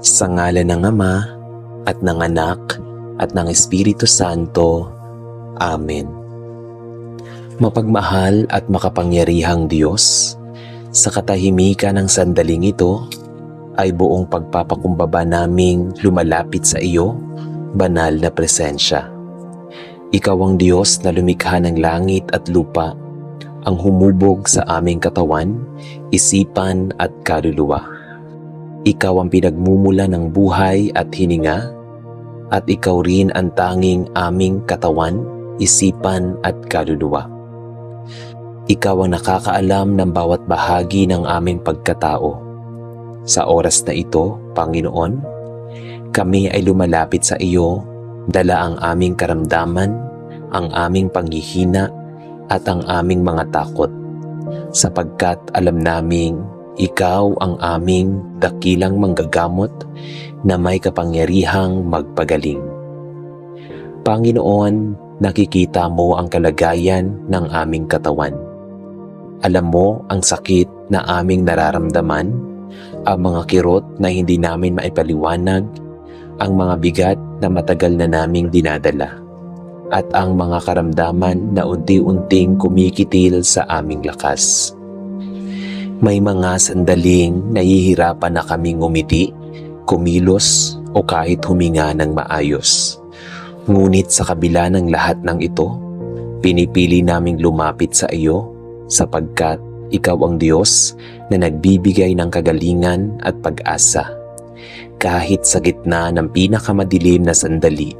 Sa ngalan ng Ama, at ng Anak, at ng Espiritu Santo. Amen. Mapagmahal at makapangyarihang Diyos, sa katahimikan ng sandaling ito, ay buong pagpapakumbaba naming lumalapit sa iyo, banal na presensya. Ikaw ang Diyos na lumikha ng langit at lupa, ang humubog sa aming katawan, isipan at kaluluwa. Ikaw ang pinagmumula ng buhay at hininga, at ikaw rin ang tanging aming katawan, isipan at kaluluwa. Ikaw ang nakakaalam ng bawat bahagi ng aming pagkatao. Sa oras na ito, Panginoon, kami ay lumalapit sa iyo, dala ang aming karamdaman, ang aming panghihina, at ang aming mga takot, sapagkat alam naming ikaw ang aming dakilang manggagamot na may kapangyarihang magpagaling. Panginoon, nakikita mo ang kalagayan ng aming katawan. Alam mo ang sakit na aming nararamdaman, ang mga kirot na hindi namin maipaliwanag, ang mga bigat na matagal na naming dinadala, at ang mga karamdaman na unti-unting kumikitil sa aming lakas. May mga sandaling nahihirapan na kaming ngumiti, kumilos o kahit huminga ng maayos. Ngunit sa kabila ng lahat ng ito, pinipili naming lumapit sa iyo sapagkat ikaw ang Diyos na nagbibigay ng kagalingan at pag-asa, kahit sa gitna ng pinakamadilim na sandali.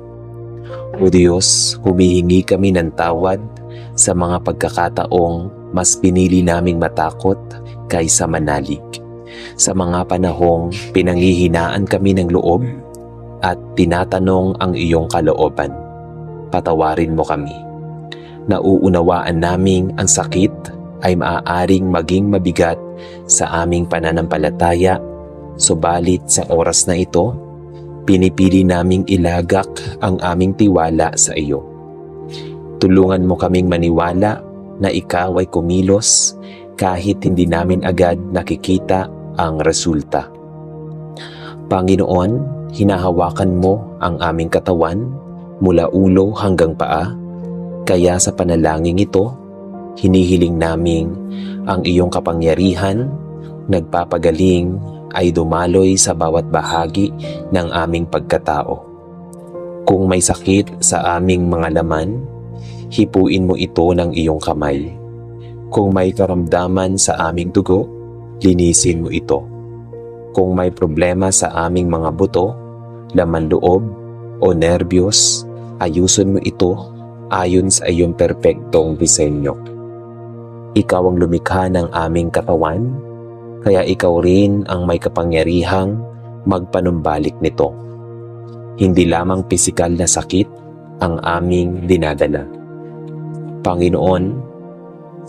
O Diyos, humihingi kami ng tawad sa mga pagkakataong mas pinili naming matakot kaysa manalig. Sa mga panahong pinanghihinaan kami ng loob at tinatanong ang iyong kalooban. Patawarin mo kami. Nauunawaan naming ang sakit ay maaaring maging mabigat sa aming pananampalataya, subalit sa oras na ito, pinipili naming ilagak ang aming tiwala sa iyo. Tulungan mo kaming maniwala na ikaw ay kumilos kahit hindi namin agad nakikita ang resulta. Panginoon, hinahawakan mo ang aming katawan mula ulo hanggang paa, kaya sa panalangin ito, hinihiling naming ang iyong kapangyarihan, nagpapagaling ay dumaloy sa bawat bahagi ng aming pagkatao. Kung may sakit sa aming mga laman, hipuin mo ito ng iyong kamay. Kung may karamdaman sa aming dugo, linisin mo ito. Kung may problema sa aming mga buto, laman loob o nerbiyos, ayusin mo ito ayon sa iyong perpektong disenyo. Ikaw ang lumikha ng aming katawan, kaya ikaw rin ang may kapangyarihang magpanumbalik nito. Hindi lamang pisikal na sakit ang aming dinadala. Panginoon,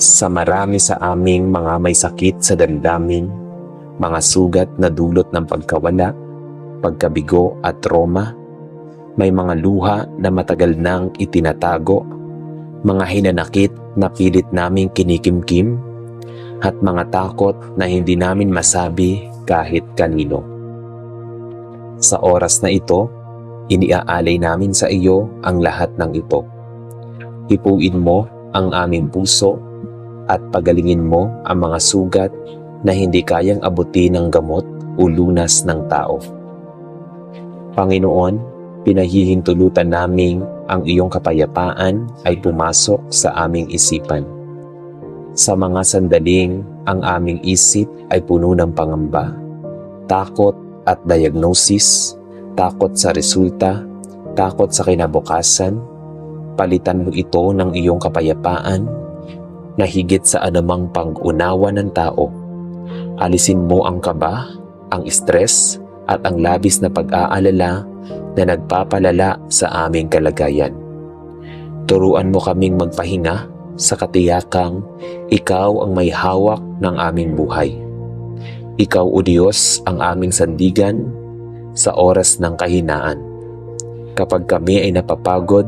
sa marami sa aming mga may sakit sa damdamin, mga sugat na dulot ng pagkawala, pagkabigo at trauma, may mga luha na matagal nang itinatago, mga hinanakit na pilit naming kinikimkim, at mga takot na hindi namin masabi kahit kanino. Sa oras na ito, iniaalay namin sa iyo ang lahat ng ito. Hipuin mo ang aming puso at pagalingin mo ang mga sugat na hindi kayang abutin ng gamot o lunas ng tao. Panginoon, pinahihintulutan naming ang iyong kapayapaan ay pumasok sa aming isipan. Sa mga sandaling ang aming isip ay puno ng pangamba, takot at diagnosis, takot sa resulta, takot sa kinabukasan, palitan mo ito ng iyong kapayapaan na higit sa anumang pang-unawa ng tao. Alisin mo ang kaba, ang stress at ang labis na pag-aalala na nagpapalala sa aming kalagayan. Turuan mo kaming magpahinga sa katiyakang ikaw ang may hawak ng aming buhay. Ikaw, O Diyos, ang aming sandigan sa oras ng kahinaan. Kapag kami ay napapagod,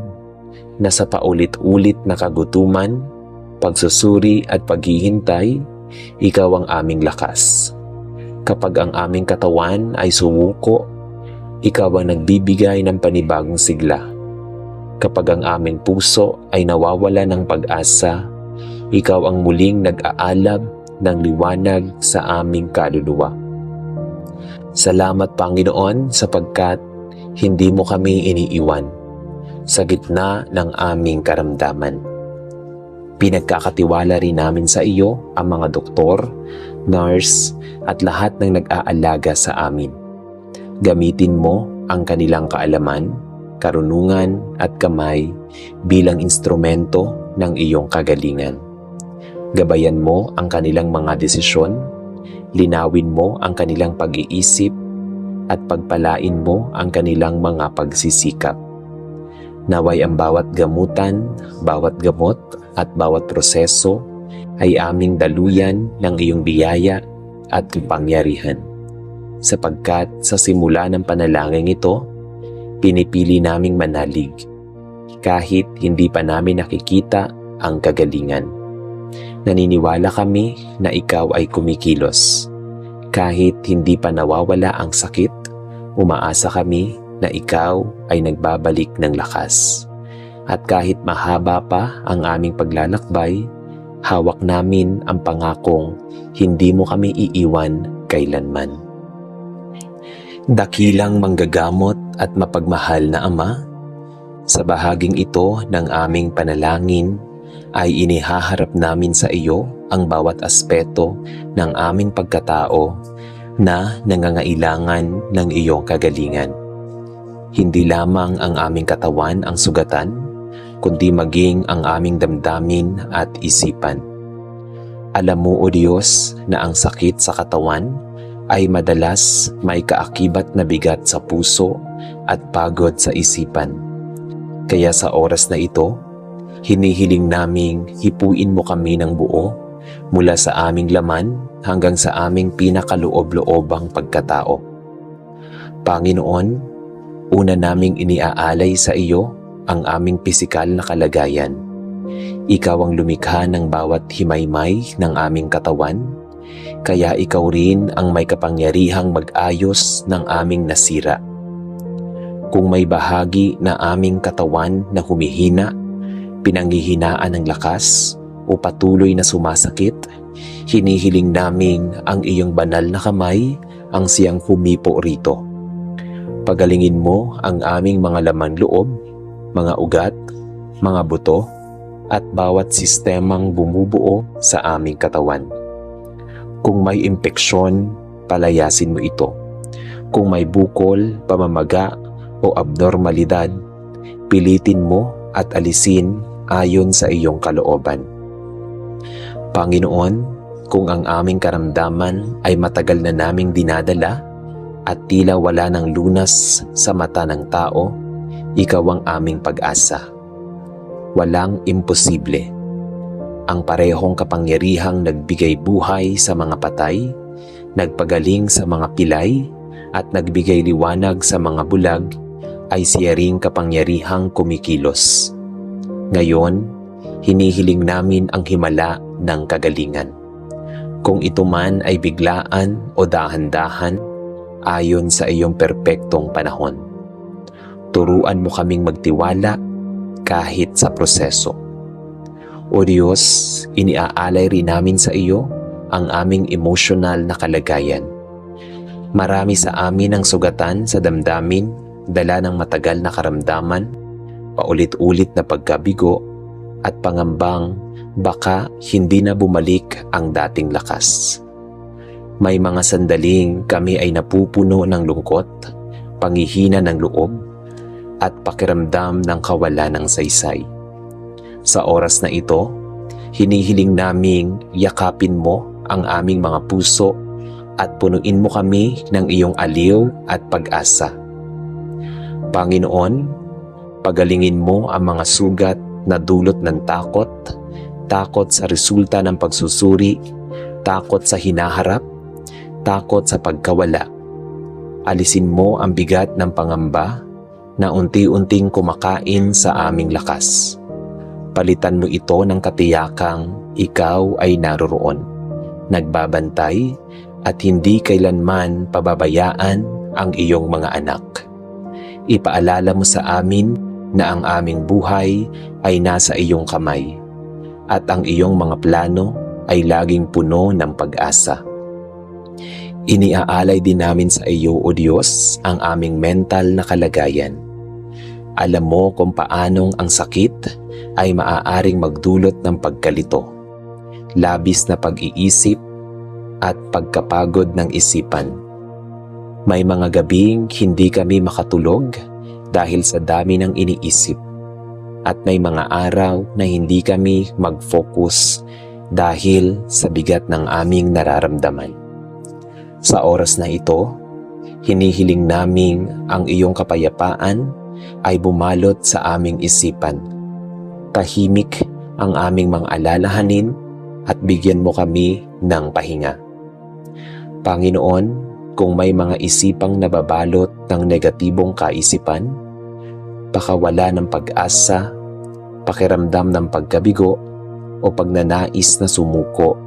nasa paulit-ulit na kagutuman, pagsusuri at paghihintay, ikaw ang aming lakas. Kapag ang aming katawan ay sumuko Ikaw ang nagbibigay ng panibagong sigla. Kapag ang aming puso ay nawawala ng pag-asa, ikaw ang muling nag-aalab ng liwanag sa aming kaluluwa. Salamat, Panginoon, sapagkat hindi mo kami iniiwan sa gitna ng aming karamdaman. Pinagkakatiwala rin namin sa iyo ang mga doktor, nurse at lahat ng nag-aalaga sa amin. Gamitin mo ang kanilang kaalaman, karunungan at kamay bilang instrumento ng iyong kagalingan. Gabayan mo ang kanilang mga desisyon, linawin mo ang kanilang pag-iisip at pagpalain mo ang kanilang mga pagsisikap. Naway ang bawat gamutan, bawat gamot at bawat proseso ay aming daluyan ng iyong biyaya at kapangyarihan. Sapagkat sa simula ng panalangin ito, pinipili naming manalig kahit hindi pa namin nakikita ang kagalingan. Naniniwala kami na ikaw ay kumikilos. Kahit hindi pa nawawala ang sakit, umaasa kami na ikaw ay nagbabalik ng lakas. At kahit mahaba pa ang aming paglalakbay, hawak namin ang pangakong hindi mo kami iiwan kailanman. Dakilang manggagamot at mapagmahal na Ama, sa bahaging ito ng aming panalangin ay inihaharap namin sa iyo ang bawat aspeto ng aming pagkatao na nangangailangan ng iyong kagalingan. Hindi lamang ang aming katawan ang sugatan, kundi maging ang aming damdamin at isipan. Alam mo, O Diyos, na ang sakit sa katawan ay madalas may kaakibat na bigat sa puso at pagod sa isipan. Kaya sa oras na ito, hinihiling naming hipuin mo kami ng buo mula sa aming laman hanggang sa aming pinakaloob-loobang pagkatao. Panginoon, una naming iniaalay sa iyo ang aming pisikal na kalagayan. Ikaw ang lumikha ng bawat himaymay ng aming katawan, kaya ikaw rin ang may kapangyarihang mag-ayos ng aming nasira. Kung may bahagi na aming katawan na humihina, pinanghihinaan ng lakas o patuloy na sumasakit, hinihiling namin ang iyong banal na kamay ang siyang humipo rito. Pagalingin mo ang aming mga laman loob, mga ugat, mga buto, at bawat sistemang bumubuo sa aming katawan. Kung may impeksyon, palayasin mo ito. Kung may bukol, pamamaga o abnormalidad, pilitin mo at alisin ayon sa iyong kalooban. Panginoon, kung ang aming karamdaman ay matagal na naming dinadala at tila wala ng lunas sa mata ng tao, ikaw ang aming pag-asa. Walang imposible. Ang parehong kapangyarihang nagbigay buhay sa mga patay, nagpagaling sa mga pilay, at nagbigay liwanag sa mga bulag, ay siya ring kapangyarihang kumikilos. Ngayon, hinihiling namin ang himala ng kagalingan. Kung ito man ay biglaan o dahan-dahan, ayon sa iyong perpektong panahon. Turuan mo kaming magtiwala kahit sa proseso. O Diyos, iniaalay rin namin sa iyo ang aming emosyonal na kalagayan. Marami sa amin ang sugatan sa damdamin, dala ng matagal na karamdaman, paulit-ulit na pagkabigo, at pangambang baka hindi na bumalik ang dating lakas. May mga sandaling kami ay napupuno ng lungkot, panghihina ng loob, at pakiramdam ng kawalan ng saysay. Sa oras na ito, hinihiling naming yakapin mo ang aming mga puso at punuin mo kami ng iyong aliw at pag-asa. Panginoon, pagalingin mo ang mga sugat na dulot ng takot, takot sa resulta ng pagsusuri, takot sa hinaharap, takot sa pagkawala. Alisin mo ang bigat ng pangamba na unti-unting kumakain sa aming lakas. Palitan mo ito ng katiyakang ikaw ay naroroon, nagbabantay at hindi kailanman pababayaan ang iyong mga anak. Ipaalala mo sa amin na ang aming buhay ay nasa iyong kamay at ang iyong mga plano ay laging puno ng pag-asa. Iniaalay din namin sa iyo, O Diyos, ang aming mental na kalagayan. Alam mo kung paanong ang sakit ay maaaring magdulot ng pagkalito, labis na pag-iisip at pagkapagod ng isipan. May mga gabing hindi kami makatulog dahil sa dami ng iniisip at may mga araw na hindi kami mag-focus dahil sa bigat ng aming nararamdaman. Sa oras na ito, hinihiling naming ang iyong kapayapaan ay bumalot sa aming isipan. Tahimik ang aming mga alalahanin at bigyan mo kami ng pahinga. Panginoon, kung may mga isipang nababalot ng negatibong kaisipan, pakawala ng pag-asa, pakiramdam ng pagkabigo o pagnanais na sumuko,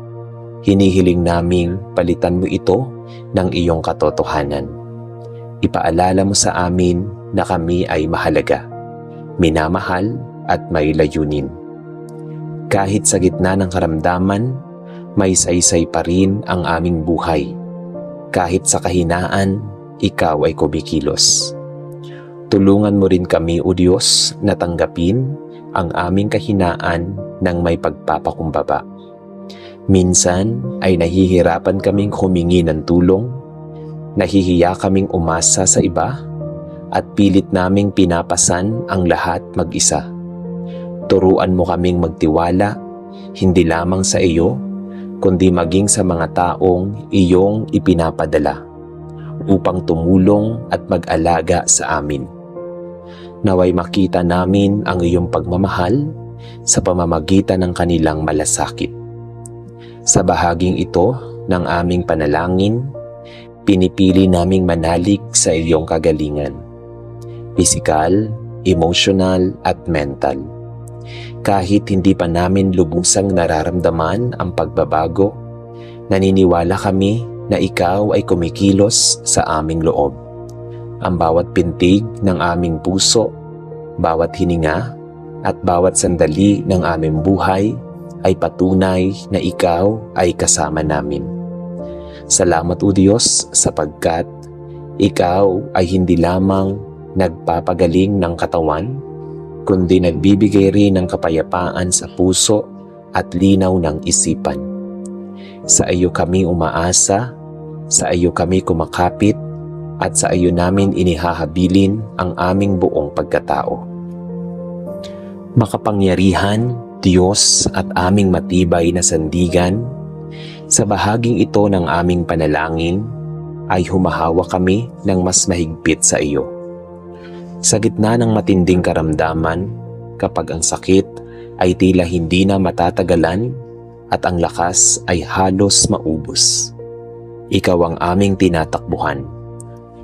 hinihiling naming palitan mo ito ng iyong katotohanan. Ipaalala mo sa amin na kami ay mahalaga, minamahal at may layunin. Kahit sa gitna ng karamdaman, may saysay pa rin ang aming buhay. Kahit sa kahinaan, ikaw ay kumikilos. Tulungan mo rin kami, O Diyos, na tanggapin ang aming kahinaan ng may pagpapakumbaba. Minsan ay nahihirapan kaming humingi ng tulong, nahihiya kaming umasa sa iba, at pilit naming pinapasan ang lahat mag-isa. Turuan mo kaming magtiwala, hindi lamang sa iyo, kundi maging sa mga taong iyong ipinapadala, upang tumulong at mag-alaga sa amin. Naway makita namin ang iyong pagmamahal sa pamamagitan ng kanilang malasakit. Sa bahaging ito ng aming panalangin, pinipili naming manalig sa iyong kagalingan, pisikal, emosyonal at mental. Kahit hindi pa namin lubusang nararamdaman ang pagbabago, naniniwala kami na ikaw ay kumikilos sa aming loob. Ang bawat pintig ng aming puso, bawat hininga at bawat sandali ng aming buhay ay patunay na ikaw ay kasama namin. Salamat, O Diyos, sapagkat ikaw ay hindi lamang nagpapagaling ng katawan, kundi nagbibigay rin ng kapayapaan sa puso at linaw ng isipan. Sa iyo kami umaasa, sa iyo kami kumakapit, at sa iyo namin inihahabilin ang aming buong pagkatao. Makapangyarihan, Diyos at aming matibay na sandigan, sa bahaging ito ng aming panalangin ay humahawa kami ng mas mahigpit sa iyo. Sa gitna ng matinding karamdaman, kapag ang sakit ay tila hindi na matatagalan at ang lakas ay halos maubos, ikaw ang aming tinatakbuhan.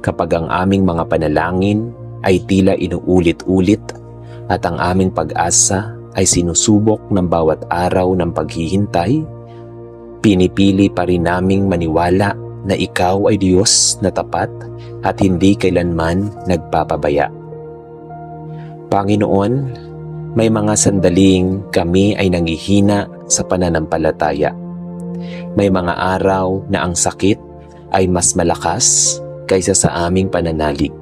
Kapag ang aming mga panalangin ay tila inuulit-ulit at ang aming pag-asa ay sinusubok ng bawat araw ng paghihintay, pinipili pa rin naming maniwala na ikaw ay Diyos na tapat at hindi kailanman nagpapabaya. Panginoon, may mga sandaling kami ay nangihina sa pananampalataya. May mga araw na ang sakit ay mas malakas kaysa sa aming pananalig,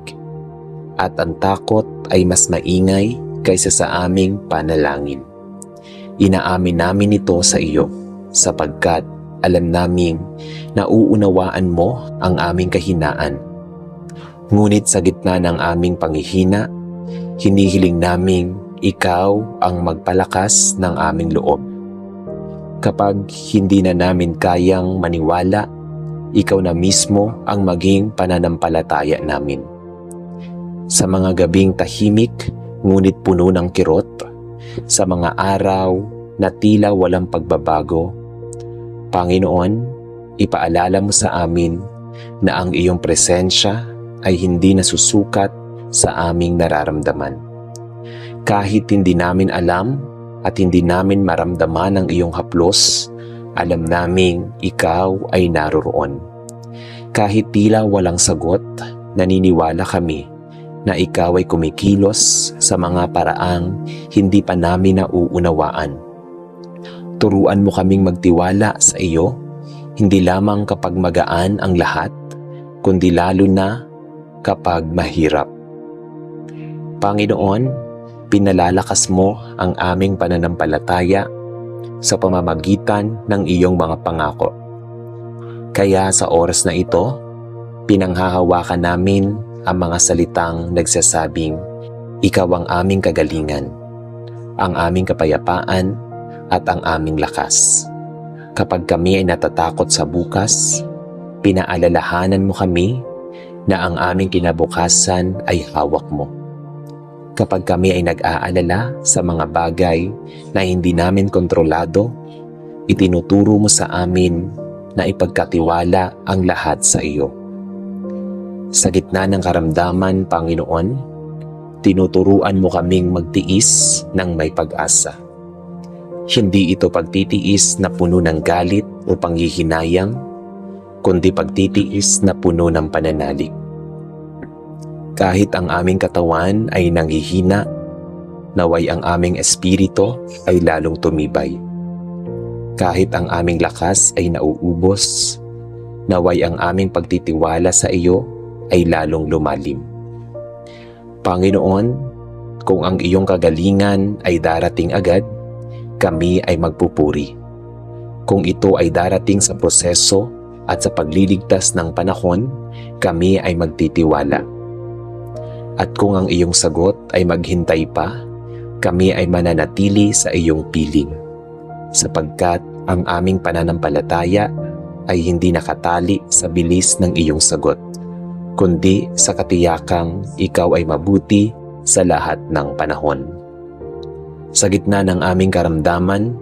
at ang takot ay mas maingay kaysa sa aming panalangin. Inaamin namin ito sa iyo, sapagkat alam naming nauunawaan mo ang aming kahinaan. Ngunit sa gitna ng aming panghihina, hinihiling naming ikaw ang magpalakas ng aming loob. Kapag hindi na namin kayang maniwala, ikaw na mismo ang maging pananampalataya namin. Sa mga gabing tahimik ngunit puno ng kirot, sa mga araw na tila walang pagbabago, Panginoon, ipaalala mo sa amin na ang iyong presensya ay hindi nasusukat sa aming nararamdaman. Kahit hindi namin alam at hindi namin maramdaman ang iyong haplos, alam naming ikaw ay naroroon. Kahit tila walang sagot, naniniwala kami na ikaw ay kumikilos sa mga paraang hindi pa namin nauunawaan. Turuan mo kaming magtiwala sa iyo, hindi lamang kapag magaan ang lahat, kundi lalo na kapag mahirap. Panginoon, pinalalakas mo ang aming pananampalataya sa pamamagitan ng iyong mga pangako. Kaya sa oras na ito, pinanghahawakan namin ang mga salitang nagsasabing, ikaw ang aming kagalingan, ang aming kapayapaan at ang aming lakas. Kapag kami ay natatakot sa bukas, pinaalalahanan mo kami na ang aming kinabukasan ay hawak mo. Kapag kami ay nag-aalala sa mga bagay na hindi namin kontrolado, itinuturo mo sa amin na ipagkatiwala ang lahat sa iyo. Sa gitna ng karamdaman, Panginoon, tinuturuan mo kaming magtiis ng may pag-asa. Hindi ito pagtitiis na puno ng galit o panghihinayang, kundi pagtitiis na puno ng pananalig. Kahit ang aming katawan ay nanghihina, naway ang aming espiritu ay lalong tumibay. Kahit ang aming lakas ay nauubos, naway ang aming pagtitiwala sa iyo ay lalong lumalim. Panginoon, kung ang iyong kagalingan ay darating agad, kami ay magpupuri. Kung ito ay darating sa proseso at sa pagliligtas ng panahon, kami ay magtitiwala. At kung ang iyong sagot ay maghintay pa, kami ay mananatili sa iyong piling, sapagkat ang aming pananampalataya ay hindi nakatali sa bilis ng iyong sagot, kundi sa katiyakang ikaw ay mabuti sa lahat ng panahon. Sa gitna ng aming karamdaman,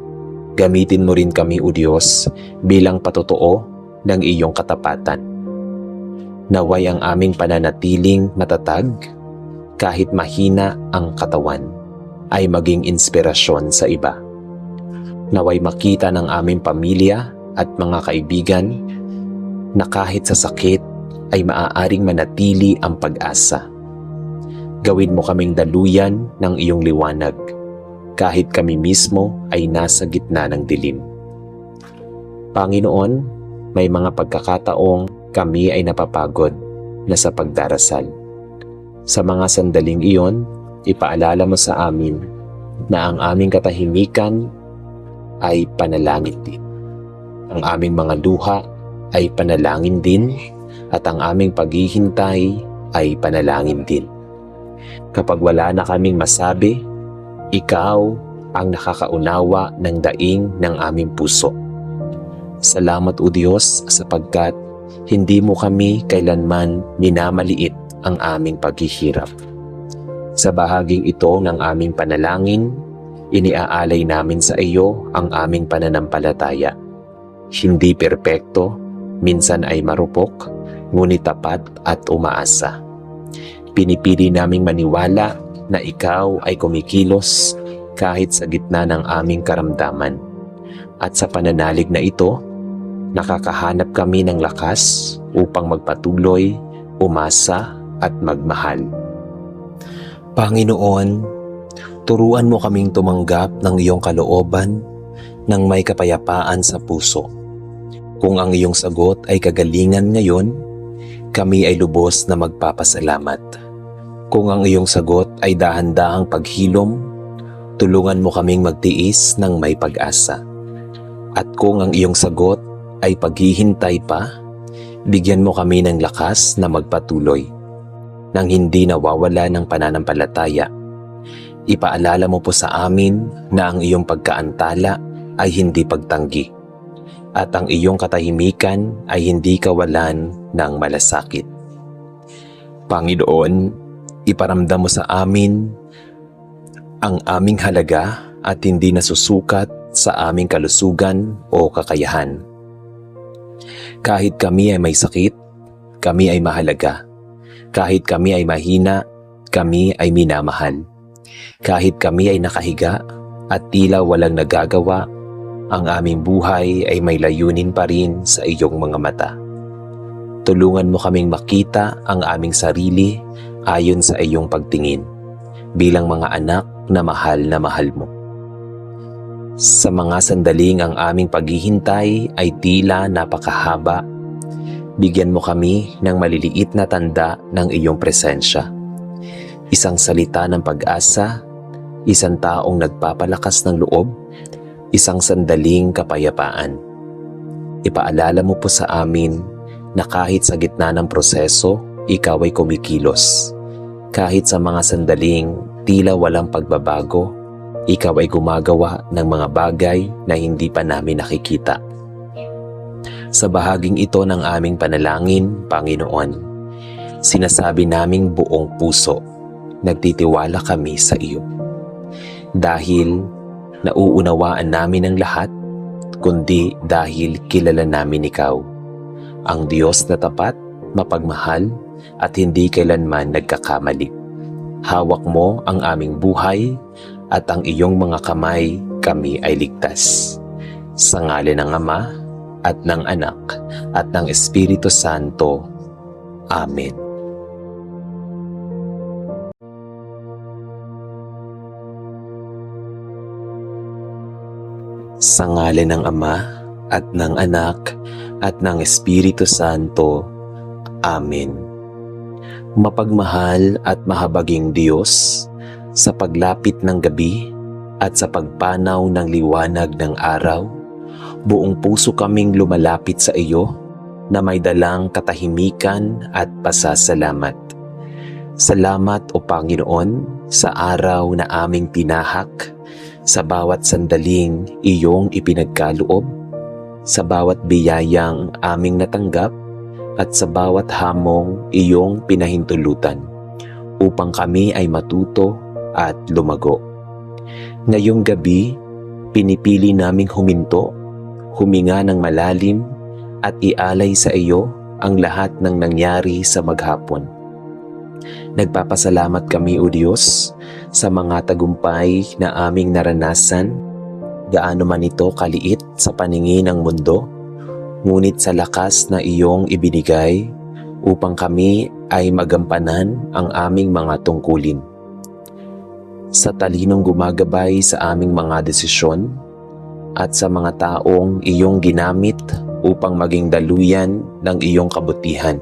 gamitin mo rin kami, O Diyos, bilang patotoo ng iyong katapatan. Naway ang aming pananatiling matatag, kahit mahina ang katawan, ay maging inspirasyon sa iba. Naway makita ng aming pamilya at mga kaibigan na kahit sa sakit ay maaaring manatili ang pag-asa. Gawin mo kaming daluyan ng iyong liwanag, kahit kami mismo ay nasa gitna ng dilim. Panginoon, may mga pagkakataong kami ay napapagod na sa pagdarasal. Sa mga sandaling iyon, ipaalala mo sa amin na ang aming katahimikan ay panalangin din. Ang aming mga luha ay panalangin din at ang aming paghihintay ay panalangin din. Kapag wala na kaming masabi, ikaw ang nakakaunawa ng daing ng aming puso. Salamat, O Diyos, sapagkat hindi mo kami kailanman minamaliit ang aming paghihirap. Sa bahaging ito ng aming panalangin, iniaalay namin sa iyo ang aming pananampalataya. Hindi perpekto, minsan ay marupok, ngunit tapat at umaasa. Pinipili naming maniwala na ikaw ay kumikilos kahit sa gitna ng aming karamdaman. At sa pananalig na ito, nakakahanap kami ng lakas upang magpatuloy, umasa at magmahal. Panginoon, turuan mo kaming tumanggap ng iyong kalooban ng may kapayapaan sa puso. Kung ang iyong sagot ay kagalingan ngayon, kami ay lubos na magpapasalamat. Kung ang iyong sagot ay dahan-dahang paghilom, tulungan mo kaming magtiis ng may pag-asa. At kung ang iyong sagot ay paghihintay pa, bigyan mo kami ng lakas na magpatuloy, nang hindi nawawala ng pananampalataya. Ipaalala mo po sa amin na ang iyong pagkaantala ay hindi pagtanggi, at ang iyong katahimikan ay hindi kawalan ng malasakit. Panginoon, iparamdam mo sa amin ang aming halaga at hindi nasusukat sa aming kalusugan o kakayahan. Kahit kami ay may sakit, kami ay mahalaga. Kahit kami ay mahina, kami ay minamahal. Kahit kami ay nakahiga at tila walang nagagawa, ang aming buhay ay may layunin pa rin sa iyong mga mata. Tulungan mo kaming makita ang aming sarili ayon sa iyong pagtingin bilang mga anak na mahal mo. Sa mga sandaling ang aming paghihintay ay tila napakahaba, bigyan mo kami ng maliliit na tanda ng iyong presensya. Isang salita ng pag-asa, isang taong nagpapalakas ng loob, isang sandaling kapayapaan. Ipaalala mo po sa amin na kahit sa gitna ng proseso, ikaw ay kumikilos. Kahit sa mga sandaling tila walang pagbabago, ikaw ay gumagawa ng mga bagay na hindi pa namin nakikita. Sa bahaging ito ng aming panalangin, Panginoon, sinasabi naming buong puso, nagtitiwala kami sa iyo. Dahil nauunawaan namin ang lahat, kundi dahil kilala namin ikaw, ang Diyos na tapat, mapagmahal, at hindi kailanman nagkakamali. Hawak mo ang aming buhay, at ang iyong mga kamay, kami ay ligtas. Sa ngalan ng Ama, at ng Anak, at ng Espiritu Santo. Amen. Sa ngalan ng Ama, at ng Anak, at ng Espiritu Santo. Amen. Mapagmahal at mahabaging Diyos, sa paglapit ng gabi at sa pagpanaw ng liwanag ng araw, buong puso kaming lumalapit sa iyo na may dalang katahimikan at pasasalamat. Salamat o Panginoon sa araw na aming tinahak, sa bawat sandaling iyong ipinagkaloob, sa bawat biyayang aming natanggap, at sa bawat hamong iyong pinahintulutan, upang kami ay matuto at lumago. Ngayong gabi, pinipili naming huminto, huminga ng malalim, at ialay sa iyo ang lahat ng nangyari sa maghapon. Nagpapasalamat kami, O Diyos, sa mga tagumpay na aming naranasan, gaano man ito kaliit sa paningin ng mundo, ngunit sa lakas na iyong ibinigay upang kami ay magampanan ang aming mga tungkulin. Sa talinong gumagabay sa aming mga desisyon at sa mga taong iyong ginamit upang maging daluyan ng iyong kabutihan.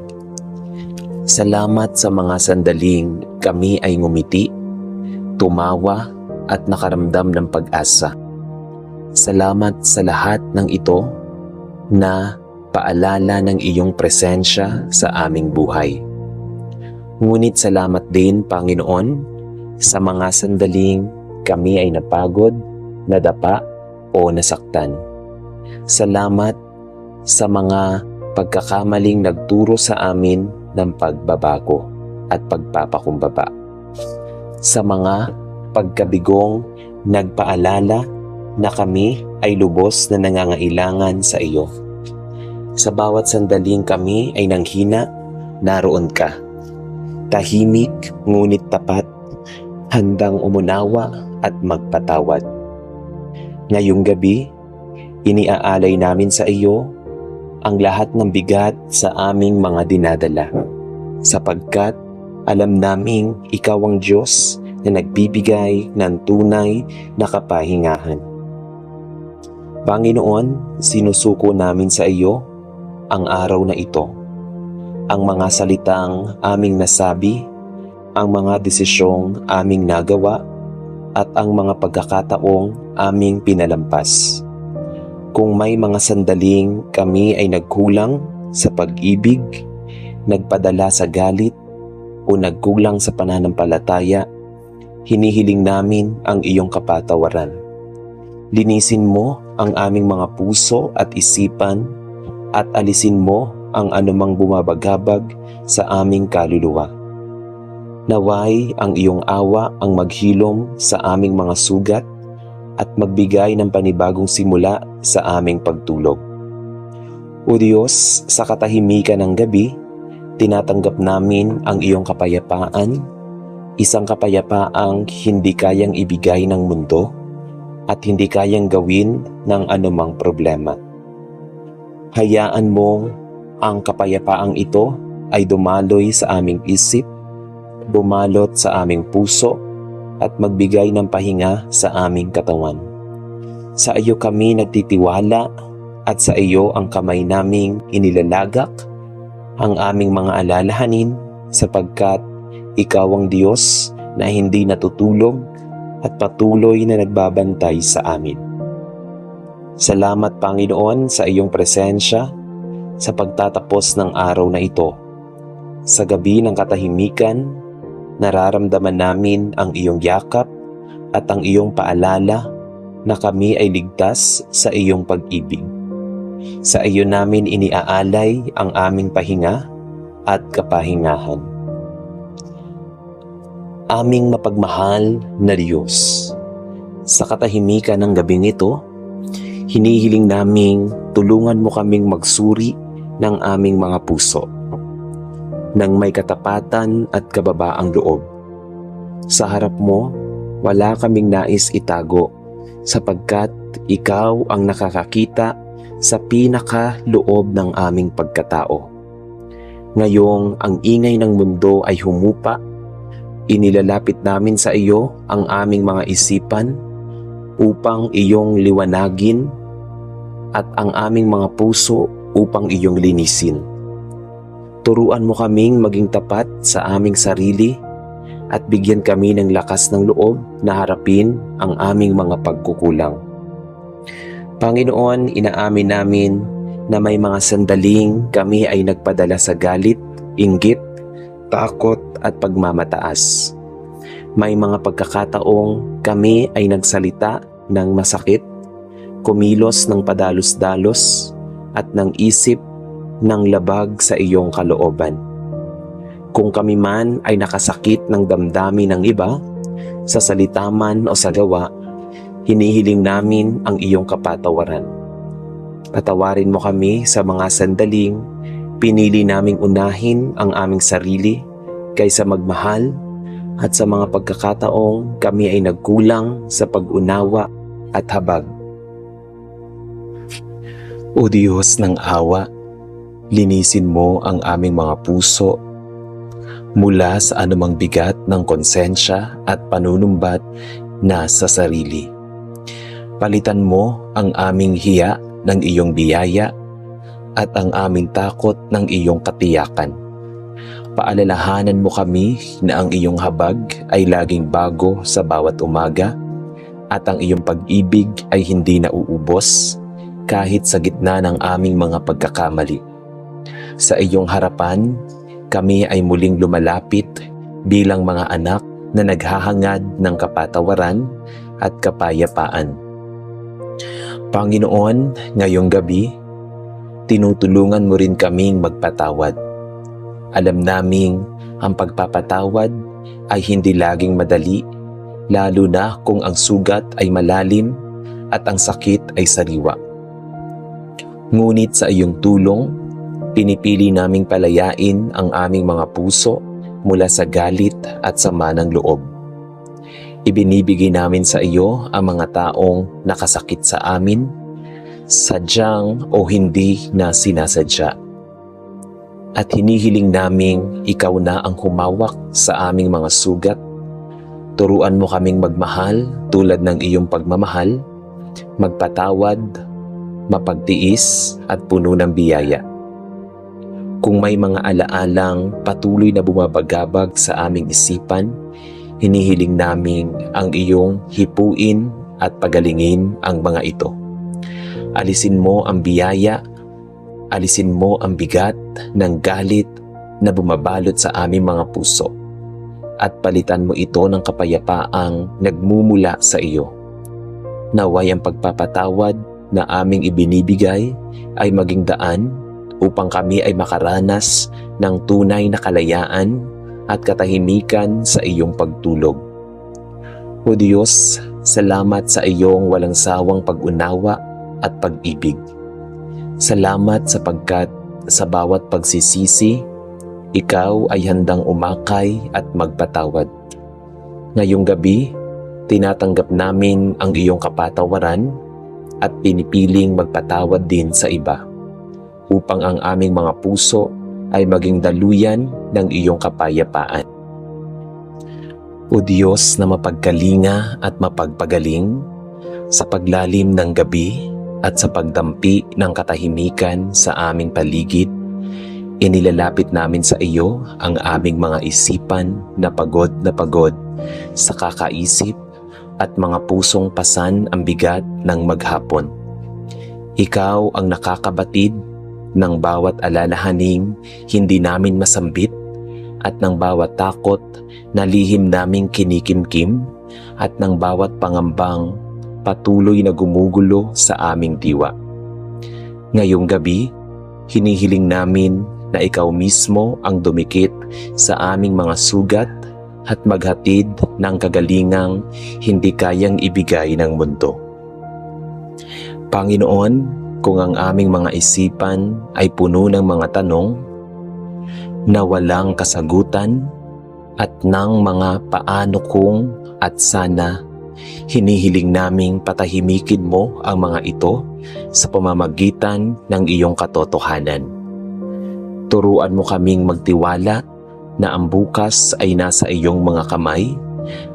Salamat sa mga sandaling kami ay ngumiti, tumawa at nakaramdam ng pag-asa. Salamat sa lahat ng ito na paalala ng iyong presensya sa aming buhay. Ngunit salamat din, Panginoon, sa mga sandaling kami ay napagod, nadapa o nasaktan. Salamat sa mga pagkakamaling nagturo sa amin ng pagbabago at pagpapakumbaba. Sa mga pagkabigong nagpaalala na kami ay lubos na nangangailangan sa iyo. Sa bawat sandaling kami ay nanghina, naroon ka. Tahimik ngunit tapat, handang umunawa at magpatawad. Ngayong gabi, iniaalay namin sa iyo ang lahat ng bigat sa aming mga dinadala, sapagkat alam naming ikaw ang Diyos na nagbibigay ng tunay na kapahingahan. Panginoon, sinusuko namin sa iyo ang araw na ito, ang mga salitang aming nasabi, ang mga desisyong aming nagawa, at ang mga pagkakataong aming pinalampas. Kung may mga sandaling kami ay nagkulang sa pag-ibig, nagpadala sa galit, o nagkulang sa pananampalataya, hinihiling namin ang iyong kapatawaran. Linisin mo ang aming mga puso at isipan, at alisin mo ang anumang bumabagabag sa aming kaluluwa. Naway ang iyong awa ang maghilom sa aming mga sugat at magbigay ng panibagong simula sa aming pagtulog. O Diyos, sa katahimikan ng gabi, tinatanggap namin ang iyong kapayapaan, isang kapayapaang hindi kayang ibigay ng mundo at hindi kayang gawin ng anumang problema. Hayaan mo ang kapayapaang ito ay dumaloy sa aming isip, bumalot sa aming puso at magbigay ng pahinga sa aming katawan. Sa iyo kami nagtitiwala at sa iyo ang kamay naming inilalagak ang aming mga alalahanin sapagkat ikaw ang Diyos na hindi natutulog at patuloy na nagbabantay sa amin. Salamat Panginoon sa iyong presensya sa pagtatapos ng araw na ito. Sa gabi ng katahimikan, nararamdaman namin ang iyong yakap at ang iyong paalala na kami ay ligtas sa iyong pag-ibig. Sa iyo namin iniaalay ang aming pahinga at kapahingahan. Aming mapagmahal na Diyos, sa katahimikan ng gabing ito, hinihiling naming tulungan mo kaming magsuri ng aming mga puso nang may katapatan at kababaang loob. Sa harap mo, wala kaming nais itago sapagkat ikaw ang nakakakita sa pinaka-loob ng aming pagkatao. Ngayong ang ingay ng mundo ay humupa, inilalapit namin sa iyo ang aming mga isipan upang iyong liwanagin at ang aming mga puso upang iyong linisin. Turuan mo kaming maging tapat sa aming sarili at bigyan kami ng lakas ng loob na harapin ang aming mga pagkukulang. Panginoon, inaamin namin na may mga sandaling kami ay nagpadala sa galit, inggit, takot at pagmamataas. May mga pagkakataong kami ay nagsalita ng masakit, kumilos ng padalos-dalos at ng isip ng labag sa iyong kalooban. Kung kami man ay nakasakit ng damdamin ng iba, sa salita man o sa gawa, hinihiling namin ang iyong kapatawaran. Patawarin mo kami sa mga sandaling pinili naming unahin ang aming sarili kaysa magmahal at sa mga pagkakataong kami ay nagkulang sa pag-unawa at habag. O Diyos ng awa, linisin mo ang aming mga puso mula sa anumang bigat ng konsensya at panunumbat na sa sarili. Palitan mo ang aming hiya ng iyong biyaya at ang aming takot ng iyong katiyakan. Paalalahanan mo kami na ang iyong habag ay laging bago sa bawat umaga at ang iyong pag-ibig ay hindi nauubos kahit sa gitna ng aming mga pagkakamali. Sa iyong harapan, kami ay muling lumalapit bilang mga anak na naghahangad ng kapatawaran at kapayapaan. Panginoon, ngayong gabi, tinutulungan mo rin kaming magpatawad. Alam naming ang pagpapatawad ay hindi laging madali, lalo na kung ang sugat ay malalim at ang sakit ay sariwa. Ngunit sa iyong tulong, pinipili naming palayain ang aming mga puso mula sa galit at sama ng loob. Ibinibigay namin sa iyo ang mga taong nakasakit sa amin, sadyang o hindi na sinasadya. At hinihiling naming ikaw na ang humawak sa aming mga sugat. Turuan mo kaming magmahal tulad ng iyong pagmamahal, magpatawad, mapagtiis at puno ng biyaya. Kung may mga alaalang patuloy na bumabagabag sa aming isipan, hinihiling naming ang iyong hipuin at pagalingin ang mga ito. Alisin mo ang biyaya, alisin mo ang bigat ng galit na bumabalot sa aming mga puso at palitan mo ito ng kapayapaang nagmumula sa iyo. Naway ang pagpapatawad na aming ibinibigay ay maging daan upang kami ay makaranas ng tunay na kalayaan at katahimikan sa iyong pagtulog. O Diyos, salamat sa iyong walang sawang pag-unawa at pag-ibig. Salamat sapagkat sa bawat pagsisisi, ikaw ay handang umakay at magpatawad. Ngayong gabi, tinatanggap namin ang iyong kapatawaran at pinipiling magpatawad din sa iba, upang ang aming mga puso ay maging daluyan ng iyong kapayapaan. O Diyos na mapagkalinga at mapagpagaling, sa paglalim ng gabi at sa pagdampi ng katahimikan sa aming paligid, inilalapit namin sa iyo ang aming mga isipan na pagod sa kakaisip at mga pusong pasan ang bigat ng maghapon. Ikaw ang nakakabatid ng bawat alalahaning hindi namin masambit at ng bawat takot na lihim naming kinikimkim at ng bawat pangambang patuloy na gumugulo sa aming diwa. Ngayong gabi, hinihiling namin na ikaw mismo ang dumikit sa aming mga sugat at maghatid ng kagalingang hindi kayang ibigay ng mundo. Panginoon, kung ang aming mga isipan ay puno ng mga tanong na walang kasagutan at ng mga paano kung at sana, hinihiling naming patahimikin mo ang mga ito sa pamamagitan ng iyong katotohanan. Turuan mo kaming magtiwala na ang bukas ay nasa iyong mga kamay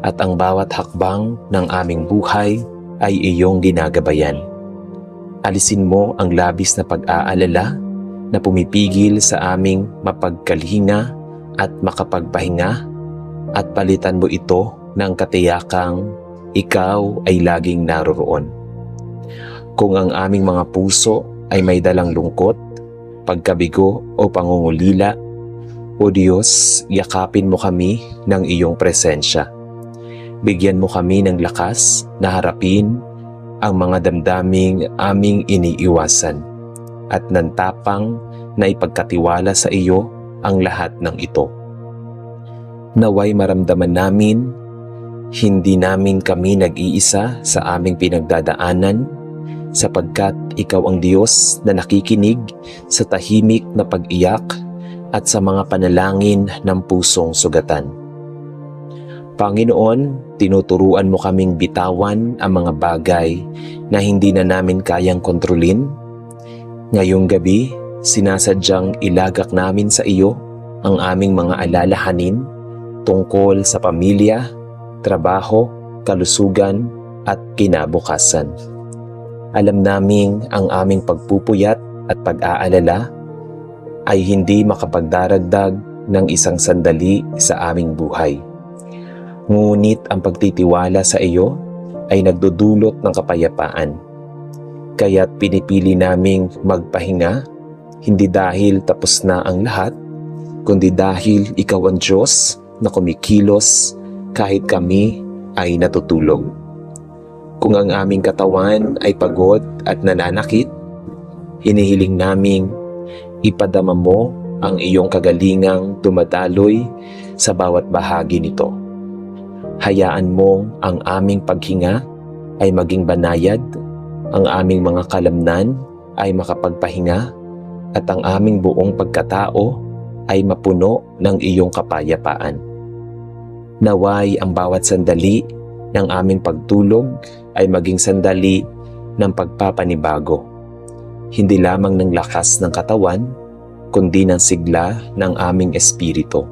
at ang bawat hakbang ng aming buhay ay iyong ginagabayan. Alisin mo ang labis na pag-aalala na pumipigil sa aming mapagkalinga at makapagpahinga at palitan mo ito ng katiyakang ikaw ay laging naroroon. Kung ang aming mga puso ay may dalang lungkot, pagkabigo o pangungulila, o Diyos, yakapin mo kami ng iyong presensya. Bigyan mo kami ng lakas na harapin ang mga damdaming aming iniiwasan at ng tapang na ipagkatiwala sa iyo ang lahat ng ito. Naway maramdaman namin, hindi namin kami nag-iisa sa aming pinagdadaanan sapagkat ikaw ang Diyos na nakikinig sa tahimik na pag-iyak at sa mga panalangin ng pusong sugatan. Panginoon, tinuturuan mo kaming bitawan ang mga bagay na hindi na namin kayang kontrolin. Ngayong gabi, sinasadyang ilagak namin sa iyo ang aming mga alalahanin tungkol sa pamilya, trabaho, kalusugan at kinabukasan. Alam naming ang aming pagpupuyat at pag-aalala ay hindi makapagdaragdag ng isang sandali sa aming buhay. Ngunit ang pagtitiwala sa iyo ay nagdudulot ng kapayapaan. Kaya't pinipili naming magpahinga, hindi dahil tapos na ang lahat, kundi dahil ikaw ang Diyos na kumikilos kahit kami ay natutulog. Kung ang aming katawan ay pagod at nananakit, hinihiling naming ipadama mo ang iyong kagalingang dumadaloy sa bawat bahagi nito. Hayaan mo ang aming paghinga ay maging banayad, ang aming mga kalamnan ay makapagpahinga, at ang aming buong pagkatao ay mapuno ng iyong kapayapaan. Naway ang bawat sandali ng aming pagtulog ay maging sandali ng pagpapanibago, hindi lamang ng lakas ng katawan, kundi ng sigla ng aming espiritu.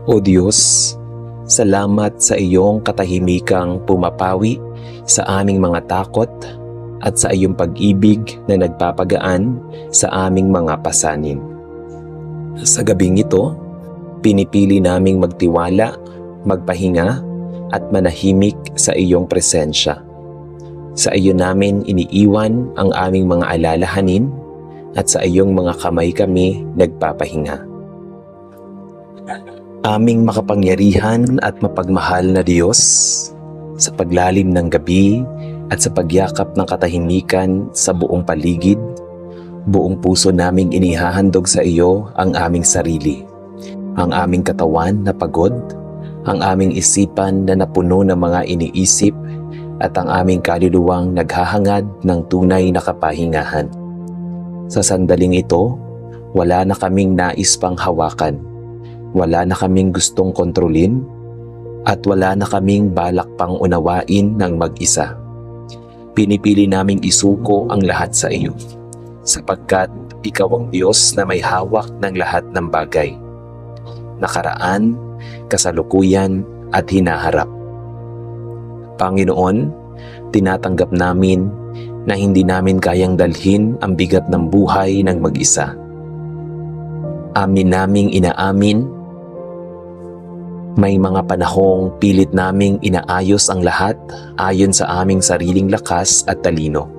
O Diyos, salamat sa iyong katahimikang pumapawi sa aming mga takot at sa iyong pag-ibig na nagpapagaan sa aming mga pasanin. Sa gabing ito, pinipili naming magtiwala, magpahinga at manahimik sa iyong presensya. Sa iyo namin iniiwan ang aming mga alalahanin at sa iyong mga kamay kami nagpapahinga. Aming makapangyarihan at mapagmahal na Diyos, sa paglalim ng gabi at sa pagyakap ng katahimikan sa buong paligid, buong puso naming inihahandog sa iyo ang aming sarili, ang aming katawan na pagod, ang aming isipan na napuno ng mga iniisip at ang aming kaluluwang naghahangad ng tunay na kapahingahan. Sa sandaling ito, wala na kaming nais pang hawakan, wala na kaming gustong kontrolin, at wala na kaming balak pang unawain ng mag-isa. Pinipili naming isuko ang lahat sa iyo, sapagkat ikaw ang Diyos na may hawak ng lahat ng bagay. Nakaraan, kasalukuyan at hinaharap. Panginoon, tinatanggap namin na hindi namin kayang dalhin ang bigat ng buhay ng mag-isa. Amin naming inaamin, may mga panahong pilit naming inaayos ang lahat ayon sa aming sariling lakas at talino.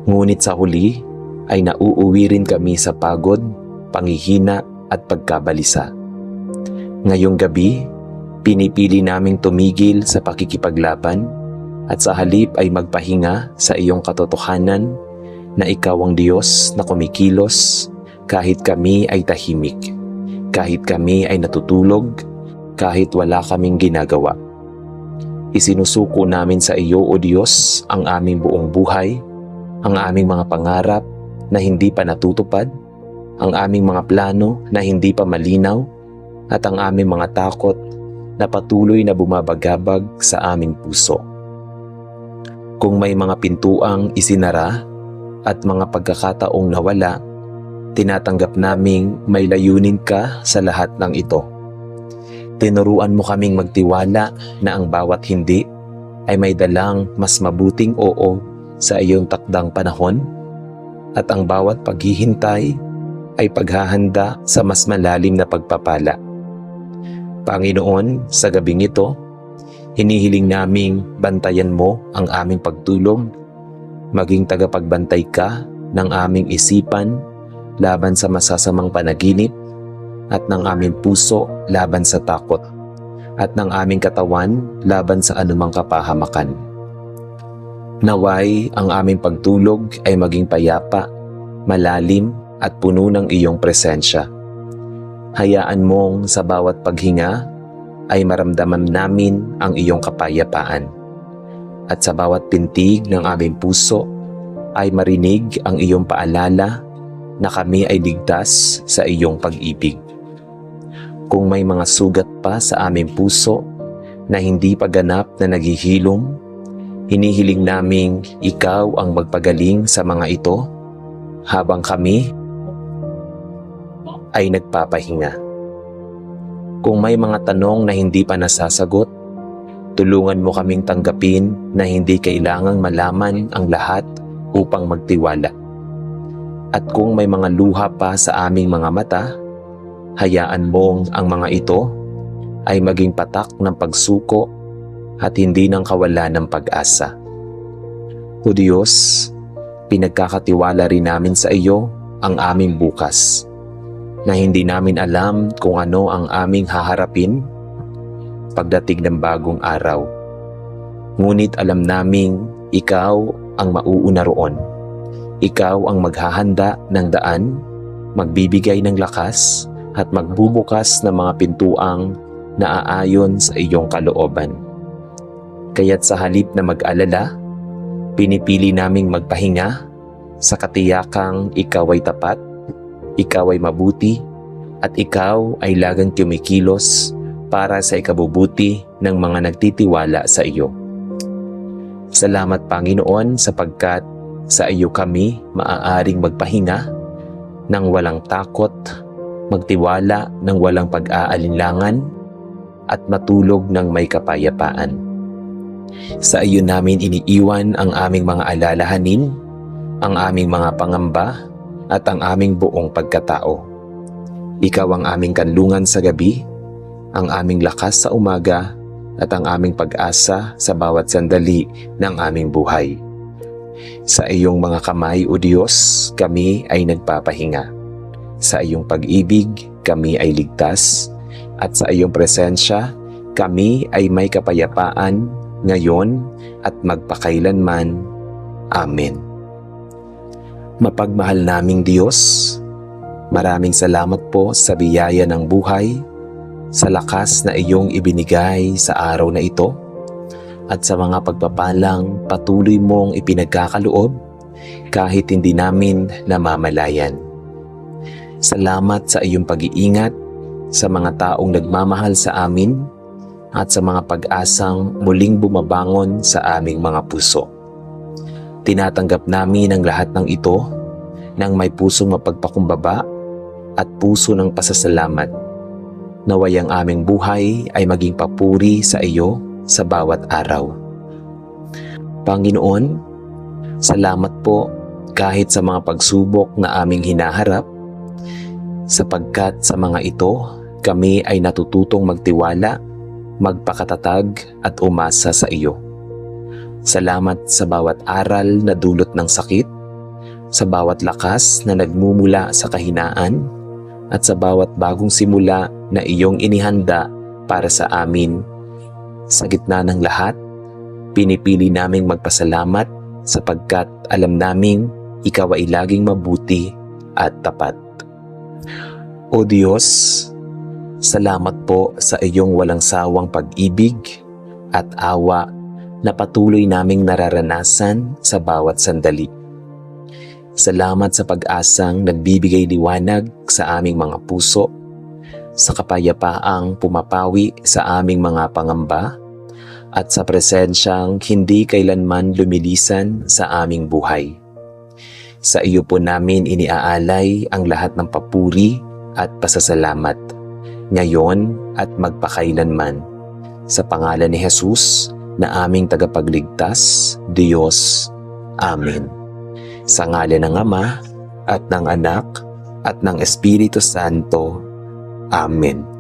Ngunit sa huli ay nauuwi rin kami sa pagod, panghihina at pagkabalisa. Ngayong gabi, pinipili naming tumigil sa pakikipaglaban at sa halip ay magpahinga sa iyong katotohanan na ikaw ang Diyos na kumikilos kahit kami ay tahimik, kahit kami ay natutulog, kahit wala kaming ginagawa. Isinusuko namin sa iyo, O Diyos, ang aming buong buhay, ang aming mga pangarap na hindi pa natutupad, ang aming mga plano na hindi pa malinaw, at ang aming mga takot na patuloy na bumabagabag sa aming puso. Kung may mga pintuang isinara at mga pagkakataong nawala, tinatanggap naming may layunin ka sa lahat ng ito. Tinuruan mo kaming magtiwala na ang bawat hindi ay may dalang mas mabuting oo sa iyong takdang panahon at ang bawat paghihintay ay paghahanda sa mas malalim na pagpapala. Panginoon, sa gabing ito, hinihiling naming bantayan mo ang aming pagtulog, maging tagapagbantay ka ng aming isipan laban sa masasamang panaginip, at ng aming puso laban sa takot, at ng aming katawan laban sa anumang kapahamakan. Naway ang aming pagtulog ay maging payapa, malalim at puno ng iyong presensya. Hayaan mong sa bawat paghinga ay maramdaman namin ang iyong kapayapaan, at sa bawat pintig ng aming puso ay marinig ang iyong paalala na kami ay ligtas sa iyong pag-ibig. Kung may mga sugat pa sa aming puso na hindi pa ganap na naghihilom, hinihiling naming ikaw ang magpagaling sa mga ito habang kami ay nagpapahinga. Kung may mga tanong na hindi pa nasasagot, tulungan mo kaming tanggapin na hindi kailangang malaman ang lahat upang magtiwala. At kung may mga luha pa sa aming mga mata, hayaan mong ang mga ito ay maging patak ng pagsuko at hindi ng kawalan ng pag-asa. O Diyos, pinagkakatiwala rin namin sa iyo ang aming bukas, na hindi namin alam kung ano ang aming haharapin pagdating ng bagong araw. Ngunit alam naming ikaw ang mauuna roon. Ikaw ang maghahanda ng daan, magbibigay ng lakas, at magbubukas ng mga pintuang naaayon sa iyong kalooban. Kaya't sa halip na mag-alala, pinipili naming magpahinga sa katiyakang ikaw ay tapat, ikaw ay mabuti, at ikaw ay lagang kumikilos para sa ikabubuti ng mga nagtitiwala sa iyo. Salamat Panginoon sapagkat sa iyo kami maaaring magpahinga ng walang takot, magtiwala ng walang pag-aalinlangan, at matulog ng may kapayapaan. Sa iyo namin iniiwan ang aming mga alalahanin, ang aming mga pangamba, at ang aming buong pagkatao. Ikaw ang aming kanlungan sa gabi, ang aming lakas sa umaga, at ang aming pag-asa sa bawat sandali ng aming buhay. Sa iyong mga kamay, O Diyos, kami ay nagpapahinga. Sa iyong pag-ibig, kami ay ligtas, at sa iyong presensya, kami ay may kapayapaan ngayon at magpakailanman. Amen. Mapagmahal naming Diyos, maraming salamat po sa biyaya ng buhay, sa lakas na iyong ibinigay sa araw na ito, at sa mga pagpapalang patuloy mong ipinagkakaloob kahit hindi namin namamalayan. Salamat sa iyong pag-iingat sa mga taong nagmamahal sa amin at sa mga pag-asang muling bumabangon sa aming mga puso. Tinatanggap namin ang lahat ng ito ng may pusong mapagpakumbaba at puso ng pasasalamat. Naway ang aming buhay ay maging papuri sa iyo sa bawat araw. Panginoon, salamat po kahit sa mga pagsubok na aming hinaharap, sapagkat sa mga ito kami ay natututong magtiwala, magpakatatag at umasa sa iyo. Salamat sa bawat aral na dulot ng sakit, sa bawat lakas na nagmumula sa kahinaan, at sa bawat bagong simula na iyong inihanda para sa amin. Sa gitna ng lahat, pinipili naming magpasalamat sapagkat alam naming ikaw ay laging mabuti at tapat. O Diyos, salamat po sa iyong walang sawang pag-ibig at awa na patuloy naming nararanasan sa bawat sandali. Salamat sa pag-asang nagbibigay liwanag sa aming mga puso, sa kapayapaang pumapawi sa aming mga pangamba, at sa presensyang hindi kailanman lumilisan sa aming buhay. Sa iyo po namin iniaalay ang lahat ng papuri at pasasalamat, ngayon at magpakailanman. Sa pangalan ni Jesus na aming tagapagligtas, Diyos. Amen. Sa ngalan ng Ama at ng Anak at ng Espiritu Santo. Amen.